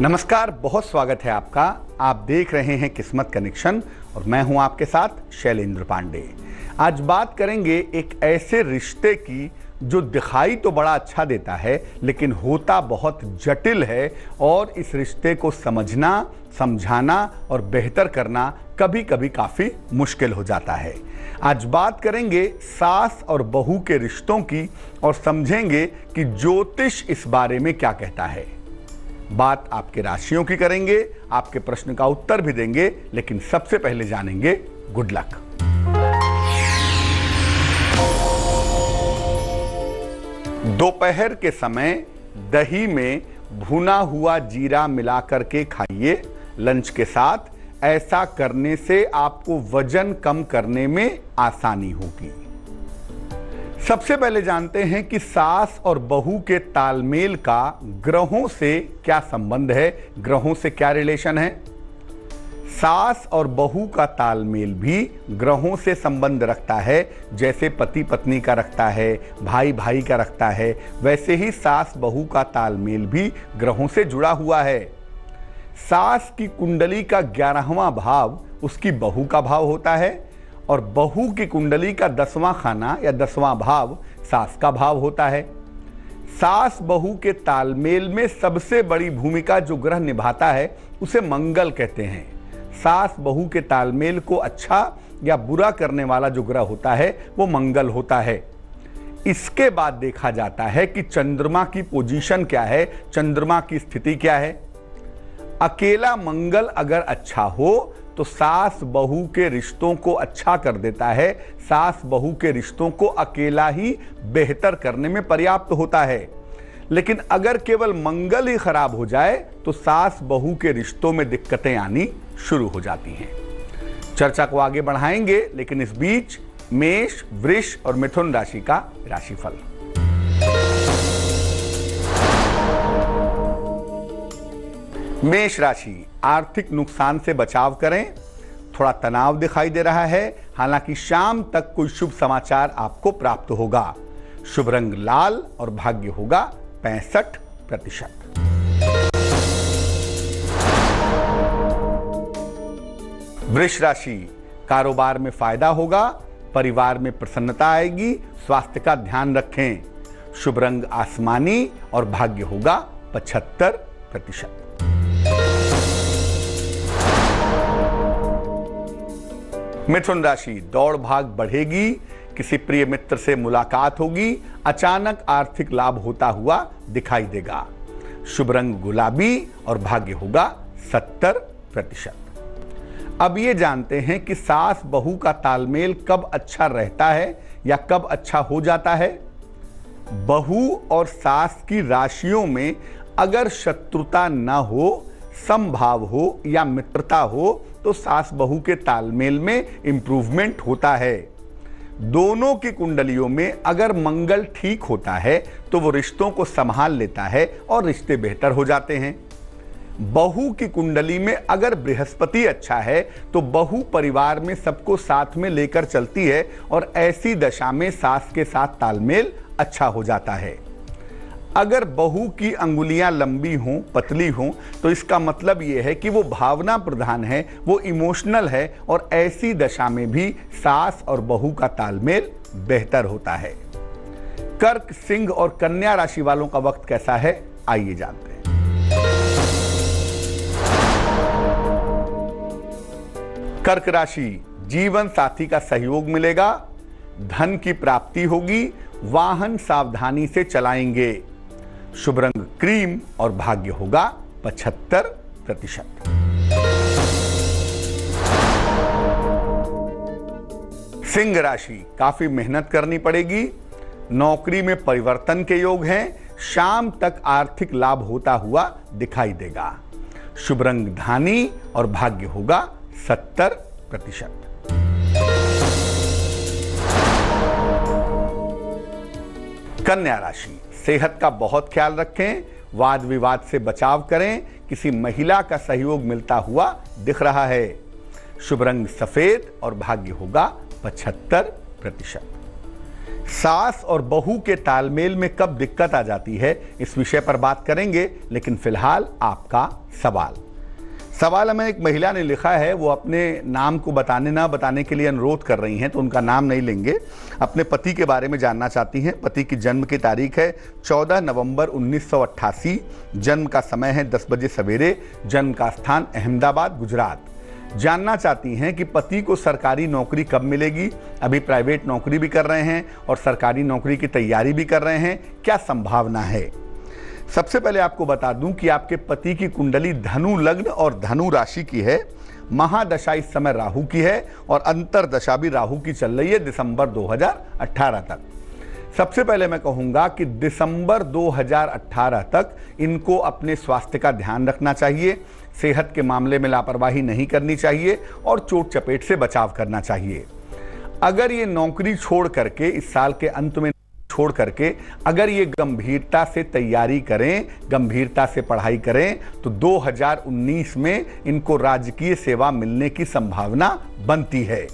नमस्कार, बहुत स्वागत है आपका। आप देख रहे हैं किस्मत कनेक्शन और मैं हूं आपके साथ शैलेंद्र पांडे। आज बात करेंगे एक ऐसे रिश्ते की जो दिखाई तो बड़ा अच्छा देता है लेकिन होता बहुत जटिल है और इस रिश्ते को समझना, समझाना और बेहतर करना कभी कभी काफ़ी मुश्किल हो जाता है। आज बात करेंगे सास और बहू के रिश्तों की और समझेंगे कि ज्योतिष इस बारे में क्या कहता है। बात आपके राशियों की करेंगे, आपके प्रश्न का उत्तर भी देंगे, लेकिन सबसे पहले जानेंगे गुड लक। दोपहर के समय दही में भुना हुआ जीरा मिलाकर के खाइए लंच के साथ। ऐसा करने से आपको वजन कम करने में आसानी होगी। सबसे पहले जानते हैं कि सास और बहू के तालमेल का ग्रहों से क्या संबंध है, ग्रहों से क्या रिलेशन है। सास और बहू का तालमेल भी ग्रहों से संबंध रखता है। जैसे पति पत्नी का रखता है, भाई भाई का रखता है, वैसे ही सास बहू का तालमेल भी ग्रहों से जुड़ा हुआ है। सास की कुंडली का 11वां भाव उसकी बहू का भाव होता है और बहू की कुंडली का 10वां खाना या 10वां भाव सास का भाव होता है। सास बहू के तालमेल में सबसे बड़ी भूमिका जो ग्रह निभाता है उसे मंगल कहते हैं। सास बहू के तालमेल को अच्छा या बुरा करने वाला जो ग्रह होता है वो मंगल होता है। इसके बाद देखा जाता है कि चंद्रमा की पोजीशन क्या है, चंद्रमा की स्थिति क्या है। अकेला मंगल अगर अच्छा हो तो सास बहू के रिश्तों को अच्छा कर देता है। सास बहू के रिश्तों को अकेला ही बेहतर करने में पर्याप्त होता है। लेकिन अगर केवल मंगल ही खराब हो जाए तो सास बहू के रिश्तों में दिक्कतें आनी शुरू हो जाती हैं। चर्चा को आगे बढ़ाएंगे, लेकिन इस बीच मेष, वृष और मिथुन राशि का राशिफल। मेष राशि, आर्थिक नुकसान से बचाव करें। थोड़ा तनाव दिखाई दे रहा है, हालांकि शाम तक कोई शुभ समाचार आपको प्राप्त होगा। शुभ रंग लाल और भाग्य होगा 65%। वृष राशि, कारोबार में फायदा होगा, परिवार में प्रसन्नता आएगी। स्वास्थ्य का ध्यान रखें। शुभ रंग आसमानी और भाग्य होगा 75%। मिथुन राशि, दौड़ भाग बढ़ेगी, किसी प्रिय मित्र से मुलाकात होगी, अचानक आर्थिक लाभ होता हुआ दिखाई देगा। शुभ रंग गुलाबी और भाग्य होगा 70%। अब ये जानते हैं कि सास बहू का तालमेल कब अच्छा रहता है या कब अच्छा हो जाता है। बहू और सास की राशियों में अगर शत्रुता न हो, समभाव हो या मित्रता हो तो सास बहू के तालमेल में इंप्रूवमेंट होता है। दोनों की कुंडलियों में अगर मंगल ठीक होता है तो वो रिश्तों को संभाल लेता है और रिश्ते बेहतर हो जाते हैं। बहू की कुंडली में अगर बृहस्पति अच्छा है तो बहू परिवार में सबको साथ में लेकर चलती है और ऐसी दशा में सास के साथ तालमेल अच्छा हो जाता है। अगर बहू की अंगुलियां लंबी हों, पतली हों तो इसका मतलब यह है कि वो भावना प्रधान है, वो इमोशनल है और ऐसी दशा में भी सास और बहू का तालमेल बेहतर होता है। कर्क, सिंह और कन्या राशि वालों का वक्त कैसा है, आइए जानते हैं। कर्क राशि, जीवन साथी का सहयोग मिलेगा, धन की प्राप्ति होगी, वाहन सावधानी से चलाएंगे। शुभ रंग क्रीम और भाग्य होगा 75%। सिंह राशि, काफी मेहनत करनी पड़ेगी, नौकरी में परिवर्तन के योग हैं, शाम तक आर्थिक लाभ होता हुआ दिखाई देगा। शुभ रंग धानी और भाग्य होगा 70%। कन्या राशि, सेहत का बहुत ख्याल रखें, वाद विवाद से बचाव करें, किसी महिला का सहयोग मिलता हुआ दिख रहा है। शुभ रंग सफेद और भाग्य होगा 75%। सास और बहू के तालमेल में कब दिक्कत आ जाती है, इस विषय पर बात करेंगे। लेकिन फिलहाल आपका सवाल हमें एक महिला ने लिखा है। वो अपने नाम को बताने के लिए अनुरोध कर रही हैं, तो उनका नाम नहीं लेंगे। अपने पति के बारे में जानना चाहती हैं। पति की जन्म की तारीख है 14 नवंबर 1988। जन्म का समय है 10 बजे सवेरे। जन्म का स्थान अहमदाबाद, गुजरात। जानना चाहती हैं कि पति को सरकारी नौकरी कब मिलेगी। अभी प्राइवेट नौकरी भी कर रहे हैं और सरकारी नौकरी की तैयारी भी कर रहे हैं, क्या संभावना है। सबसे पहले आपको बता दूं कि आपके पति की कुंडली धनु लग्न और धनु राशि की है। महादशा इस समय राहु की है और अंतरदशा भी राहु की चल रही है दिसंबर 2018 तक। सबसे पहले मैं कहूंगा कि दिसंबर 2018 तक इनको अपने स्वास्थ्य का ध्यान रखना चाहिए। सेहत के मामले में लापरवाही नहीं करनी चाहिए और चोट चपेट से बचाव करना चाहिए। अगर ये नौकरी छोड़ करके इस साल के अंत में छोड़ करके अगर ये गंभीरता से तैयारी करें, गंभीरता से पढ़ाई करें, तो 2019 में इनको राजकीय सेवा मिलने की संभावना बनती है।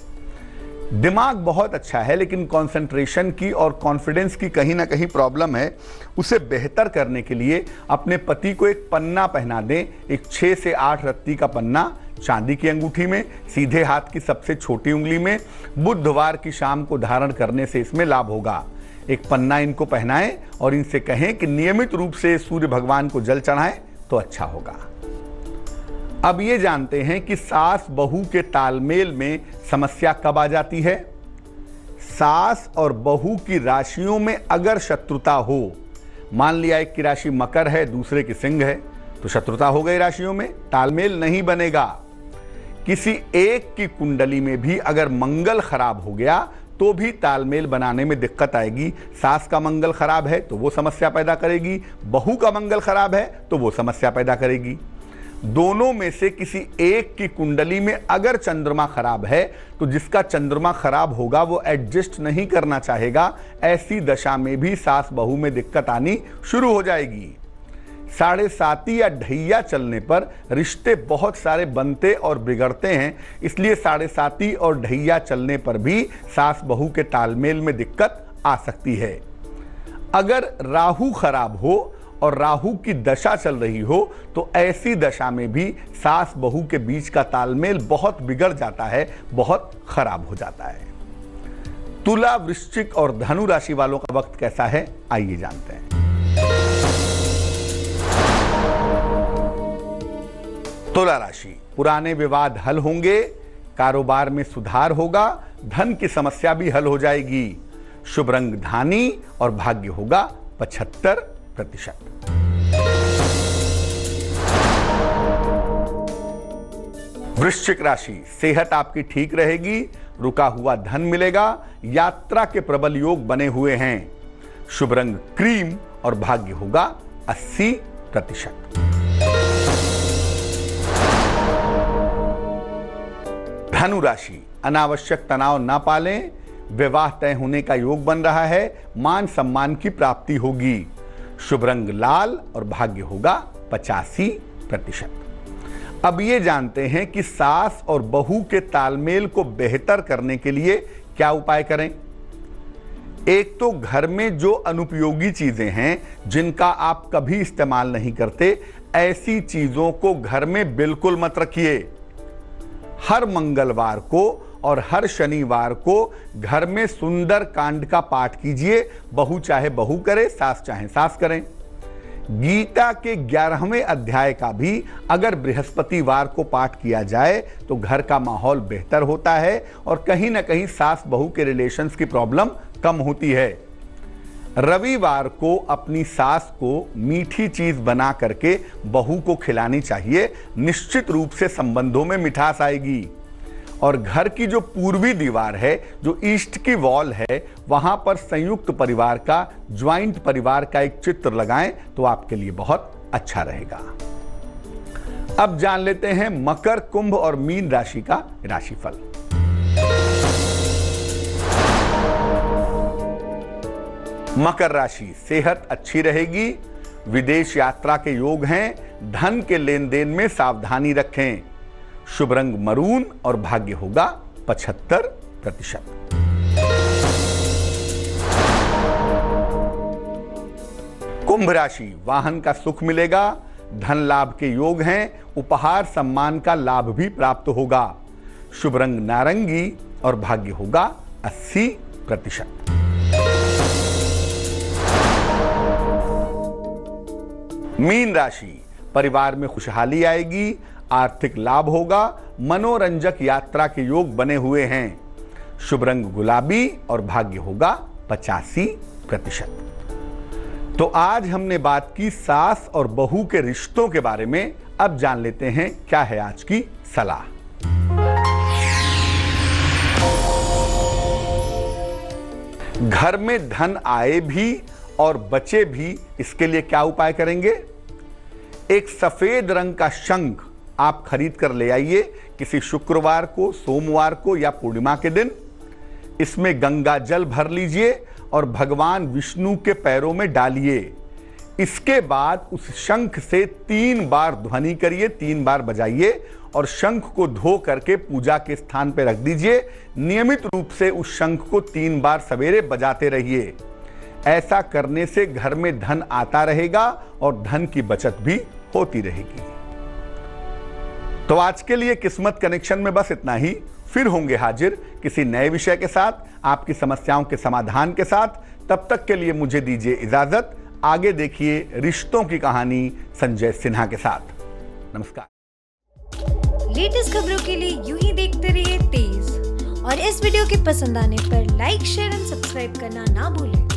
दिमाग बहुत अच्छा है, लेकिन कंसंट्रेशन की और कॉन्फिडेंस की कहीं ना कहीं प्रॉब्लम है। उसे बेहतर करने के लिए अपने पति को एक पन्ना पहना दें, एक 6 से 8 रत्ती का पन्ना चांदी की अंगूठी में, सीधे हाथ की सबसे छोटी उंगली में। बुधवार की शाम को धारण करने से इसमें लाभ होगा। एक पन्ना इनको पहनाएं और इनसे कहें कि नियमित रूप से सूर्य भगवान को जल चढ़ाएं तो अच्छा होगा। अब ये जानते हैं कि सास बहू के तालमेल में समस्या कब आ जाती है। सास और बहू की राशियों में अगर शत्रुता हो, मान लिया एक की राशि मकर है, दूसरे की सिंह है, तो शत्रुता हो गई, राशियों में तालमेल नहीं बनेगा। किसी एक की कुंडली में भी अगर मंगल खराब हो गया तो भी तालमेल बनाने में दिक्कत आएगी। सास का मंगल खराब है तो वो समस्या पैदा करेगी, बहू का मंगल खराब है तो वो समस्या पैदा करेगी। दोनों में से किसी एक की कुंडली में अगर चंद्रमा खराब है तो जिसका चंद्रमा खराब होगा वो एडजस्ट नहीं करना चाहेगा। ऐसी दशा में भी सास बहू में दिक्कत आनी शुरू हो जाएगी। 7.5 या ढैया चलने पर रिश्ते बहुत सारे बनते और बिगड़ते हैं। इसलिए 7.5 और ढैया चलने पर भी सास बहू के तालमेल में दिक्कत आ सकती है। अगर राहु खराब हो और राहु की दशा चल रही हो तो ऐसी दशा में भी सास बहू के बीच का तालमेल बहुत बिगड़ जाता है, बहुत खराब हो जाता है। तुला, वृश्चिक और धनु राशि वालों का वक्त कैसा है, आइए जानते हैं। तुला राशि, पुराने विवाद हल होंगे, कारोबार में सुधार होगा, धन की समस्या भी हल हो जाएगी। शुभ रंग धानी और भाग्य होगा 75%। वृश्चिक राशि, सेहत आपकी ठीक रहेगी, रुका हुआ धन मिलेगा, यात्रा के प्रबल योग बने हुए हैं। शुभ रंग क्रीम और भाग्य होगा 80%। धनु राशि, अनावश्यक तनाव ना पालें, विवाह तय होने का योग बन रहा है, मान सम्मान की प्राप्ति होगी। शुभ रंग लाल और भाग्य होगा 85%। अब ये जानते हैं कि सास और बहू के तालमेल को बेहतर करने के लिए क्या उपाय करें। एक तो घर में जो अनुपयोगी चीजें हैं जिनका आप कभी इस्तेमाल नहीं करते, ऐसी चीजों को घर में बिल्कुल मत रखिए। हर मंगलवार को और हर शनिवार को घर में सुंदर कांड का पाठ कीजिए। बहू चाहे बहू करे, सास चाहे सास करें। गीता के 11वें अध्याय का भी अगर बृहस्पतिवार को पाठ किया जाए तो घर का माहौल बेहतर होता है और कहीं ना कहीं सास बहू के रिलेशंस की प्रॉब्लम कम होती है। रविवार को अपनी सास को मीठी चीज बना करके बहू को खिलानी चाहिए। निश्चित रूप से संबंधों में मिठास आएगी। और घर की जो पूर्वी दीवार है, जो ईस्ट की वॉल है, वहां पर संयुक्त परिवार का, ज्वाइंट परिवार का एक चित्र लगाएं तो आपके लिए बहुत अच्छा रहेगा। अब जान लेते हैं मकर, कुंभ और मीन राशि का राशिफल। मकर राशि, सेहत अच्छी रहेगी, विदेश यात्रा के योग हैं, धन के लेन देन में सावधानी रखें। शुभ रंग मरून और भाग्य होगा 75%। कुंभ राशि, वाहन का सुख मिलेगा, धन लाभ के योग हैं, उपहार सम्मान का लाभ भी प्राप्त होगा। शुभ रंग नारंगी और भाग्य होगा 80%। मीन राशि, परिवार में खुशहाली आएगी, आर्थिक लाभ होगा, मनोरंजक यात्रा के योग बने हुए हैं। शुभ रंग गुलाबी और भाग्य होगा 85%। तो आज हमने बात की सास और बहू के रिश्तों के बारे में। अब जान लेते हैं क्या है आज की सलाह। घर में धन आए भी और बचे भी, इसके लिए क्या उपाय करेंगे? एक सफेद रंग का शंख आप खरीद कर ले आइए किसी शुक्रवार को, सोमवार को या पूर्णिमा के दिन। इसमें गंगा जल भर लीजिए और भगवान विष्णु के पैरों में डालिए। इसके बाद उस शंख से 3 बार ध्वनि करिए, 3 बार बजाइए और शंख को धो करके पूजा के स्थान पर रख दीजिए। नियमित रूप से उस शंख को 3 बार सवेरे बजाते रहिए। ऐसा करने से घर में धन आता रहेगा और धन की बचत भी होती रहेगी। तो आज के लिए किस्मत कनेक्शन में बस इतना ही। फिर होंगे हाजिर किसी नए विषय के साथ, आपकी समस्याओं के समाधान के साथ। तब तक के लिए मुझे दीजिए इजाजत। आगे देखिए रिश्तों की कहानी संजय सिन्हा के साथ। नमस्कार। लेटेस्ट खबरों के लिए यूं ही देखते रहिए तेज, और इस वीडियो के पसंद आने पर लाइक, शेयर एंड सब्सक्राइब करना ना भूलें।